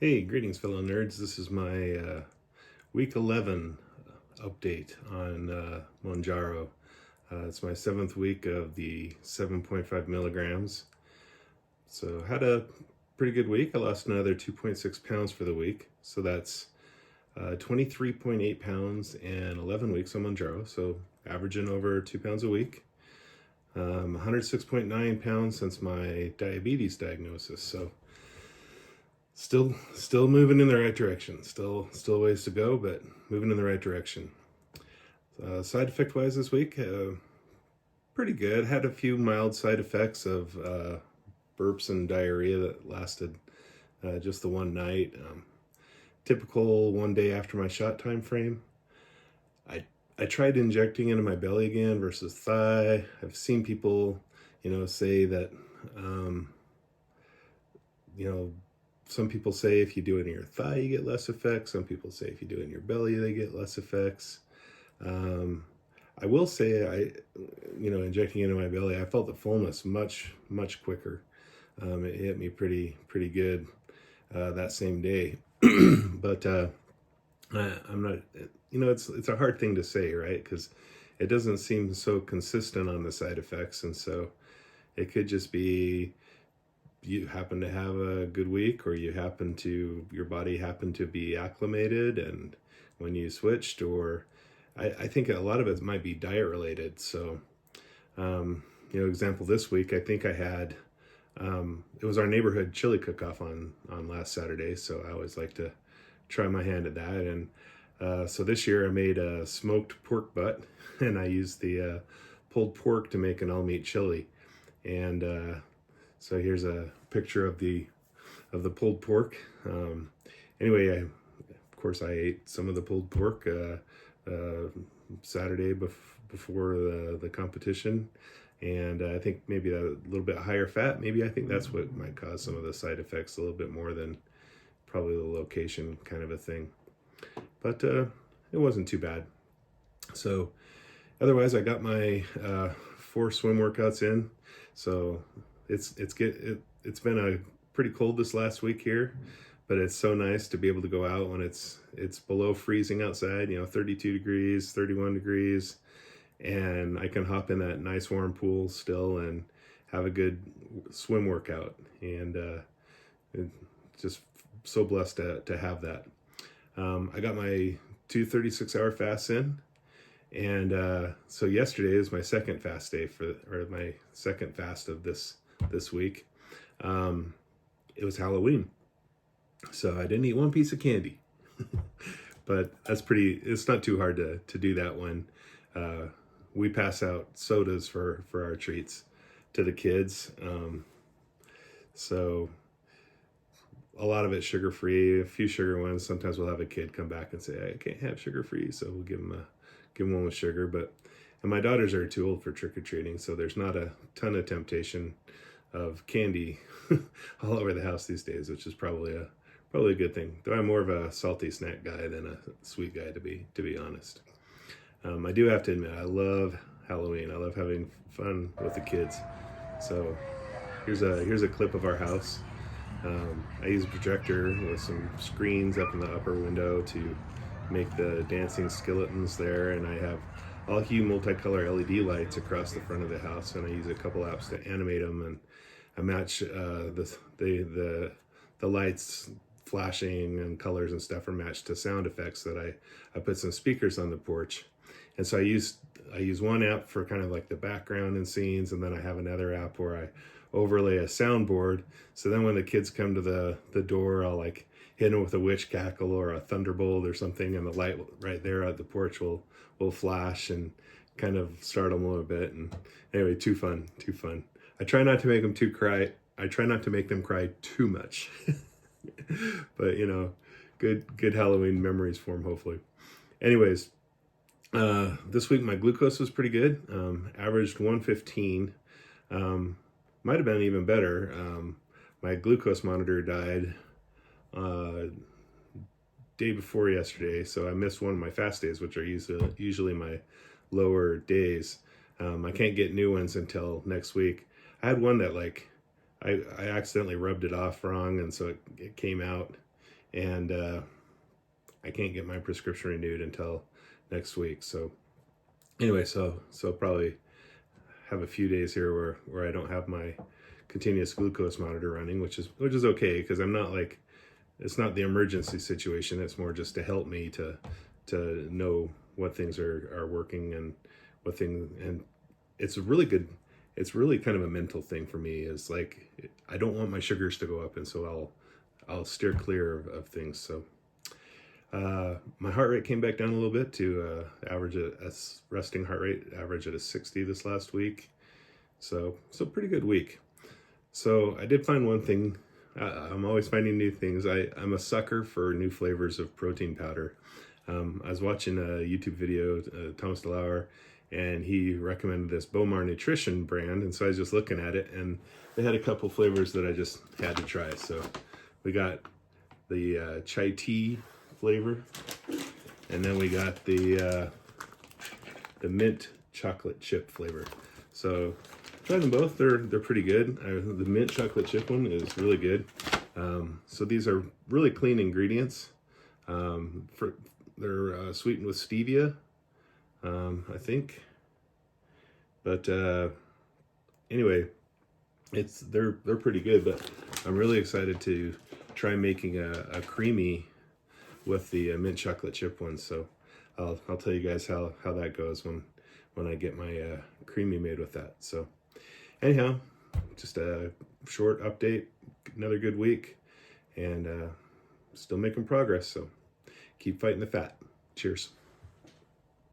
Hey, greetings, fellow nerds. This is my week 11 update on Mounjaro. It's my seventh week of the 7.5 milligrams. So, had a pretty good week. I lost another 2.6 pounds for the week. So, that's 23.8 pounds and 11 weeks on Mounjaro. So, averaging over 2 pounds a week. 106.9 pounds since my diabetes diagnosis. So, still moving in the right direction. Still ways to go, but moving in the right direction. Side effect wise this week, pretty good. Had a few mild side effects of burps and diarrhea that lasted just the one night. Typical one day after my shot time frame. I tried injecting into my belly again versus thigh. I've seen people, say that, you know, some people say if you do it in your thigh, you get less effects. Some people say if you do it in your belly, they get less effects. I will say, injecting into my belly, I felt the fullness much quicker. It hit me pretty good that same day. But I'm not, it's a hard thing to say, right? Because it doesn't seem so consistent on the side effects, and so it could just be you happen to have a good week, or your body happened to be acclimated and when you switched, or I think a lot of it might be diet related. So example, this week I think I had it was our neighborhood chili cook-off on last Saturday, so I always like to try my hand at that. And so this year I made a smoked pork butt and I used the pulled pork to make an all-meat chili. And so here's a picture of the pulled pork. Anyway, of course I ate some of the pulled pork Saturday before the competition, and I think maybe a little bit higher fat. Maybe I think that's what might cause some of the side effects a little bit more than probably the location kind of a thing. But it wasn't too bad. So otherwise, I got my 4 swim workouts in. So it's been a pretty cold this last week here, but it's so nice to be able to go out when it's below freezing outside, 32 degrees, 31 degrees, and I can hop in that nice warm pool still and have a good swim workout. And just so blessed to have that. I got my 2 36-hour fasts in, and so yesterday is my second fast day or my second fast of this week. It was Halloween, so I didn't eat one piece of candy, but it's not too hard to do that when we pass out sodas for our treats to the kids. So a lot of it sugar free, a few sugar ones. Sometimes we'll have a kid come back and say, I can't have sugar free, so we'll give them one with sugar. And my daughters are too old for trick-or-treating, so there's not a ton of temptation of candy all over the house these days, which is probably a good thing. Though I'm more of a salty snack guy than a sweet guy, to be honest. I do have to admit, I love Halloween. I love having fun with the kids. So here's a clip of our house. I use a projector with some screens up in the upper window to make the dancing skeletons there, and I have all hue multicolor LED lights across the front of the house, and I use a couple apps to animate them, and I match the lights flashing and colors and stuff are matched to sound effects that I put some speakers on the porch. And so I use one app for kind of like the background and scenes, and then I have another app where I overlay a soundboard. So then when the kids come to the door, I'll like hit them with a witch cackle or a thunderbolt or something, and the light right there at the porch will flash and kind of startle them a little bit. And anyway, too fun. I try not to make them I try not to make them cry too much. But good Halloween memories form, hopefully. Anyways, this week my glucose was pretty good. Averaged 115. Might have been even better. My glucose monitor died day before yesterday, so I missed one of my fast days, which are usually my lower days. I can't get new ones until next week. I had one that I accidentally rubbed it off wrong, and so it came out, and I can't get my prescription renewed until next week. So anyway, so probably have a few days here where I don't have my continuous glucose monitor running, which is okay, because I'm not like, it's not the emergency situation. It's more just to help me to know what things are working and what things, and it's really good. It's really kind of a mental thing for me, is like, I don't want my sugars to go up, and so I'll steer clear of things. So my heart rate came back down a little bit to average a resting heart rate, average at a 60 this last week. So pretty good week. So I did find one thing. I'm always finding new things. I'm a sucker for new flavors of protein powder. I was watching a YouTube video, Thomas DeLauer, and he recommended this Bomar Nutrition brand, and so I was just looking at it, and they had a couple flavors that I just had to try. So we got the chai tea flavor, and then we got the mint chocolate chip flavor. So tried them both. They're pretty good. The mint chocolate chip one is really good. So these are really clean ingredients. They're sweetened with stevia, I think. But anyway, they're pretty good. But I'm really excited to try making a creamy with the mint chocolate chip one. So I'll tell you guys how that goes when I get my creamy made with that. So anyhow, just a short update. Another good week, and still making progress. So keep fighting the fat. Cheers.